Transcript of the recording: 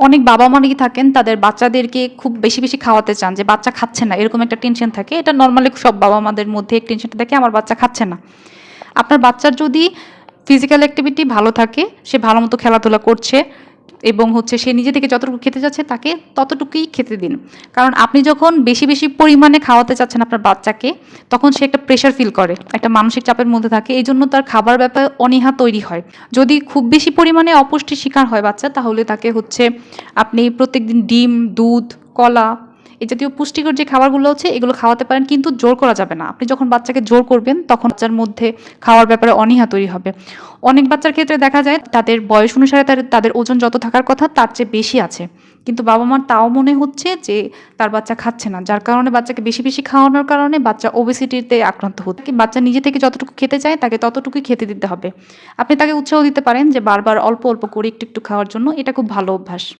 অনেক বাবা-মা নাকি থাকেন তাদের বাচ্চাদেরকে খুব বেশি, বেশি খাওয়াতে চান যে বাচ্চা খাচ্ছে না। এরকম একটা টেনশন থাকে। এটা নরমালি সব বাবা-মাদের মধ্যে এই টেনশনটা থাকে আমার বাচ্চা খাচ্ছে না। আপনার বাচ্চার যদি ফিজিক্যাল অ্যাক্টিভিটি ভালো থাকে, সে ভালোমতো খেলাধুলা করছে এবং সে নিজে থেকে যতটুকু খেতে চাচ্ছে তাকে ততটুকুই খেতে দিন। কারণ আপনি যখন বেশি, বেশি পরিমাণে খাওয়াতে চাচ্ছেন আপনার বাচ্চাকে, তখন সে একটা প্রেশার ফিল করে। একটা মানসিক চাপের মধ্যে থাকে। এজন্য তার খাবার ব্যাপারে অনীহা তৈরি হয়। যদি খুব বেশি পরিমাণে অপুষ্টির শিকার হয় বাচ্চা, তাহলে তাকে আপনি প্রত্যেকদিন ডিম, দুধ, কলা এই জাতীয় পুষ্টিকর যে খাবারগুলো এগুলো খাওয়াতে পারেন, কিন্তু জোর করা যাবে না। আপনি যখন বাচ্চাকে জোর করবেন তখন বাচ্চার মধ্যে খাওয়ার ব্যাপারে অনীহা তৈরি হবে। অনেক বাচ্চার ক্ষেত্রে দেখা যায় তাদের বয়স অনুসারে তাদের ওজন যত থাকার কথা তার চেয়ে বেশি আছে। কিন্তু বাবা-মার তাও মনে হচ্ছে যে তার বাচ্চা খাচ্ছে না। যার কারণে বাচ্চাকে বেশি, বেশি খাওয়ানোর কারণে বাচ্চা ওবেসিটিতে আক্রান্ত হচ্ছে। বাচ্চা নিজে থেকে যতটুকু খেতে চায় তাকে ততটুকুই খেতে দিতে হবে। আপনি তাকে উৎসাহ দিতে পারেন যে বারবার অল্প, অল্প করে একটু, একটু খাওয়ার জন্য। এটা খুব ভালো অভ্যাস।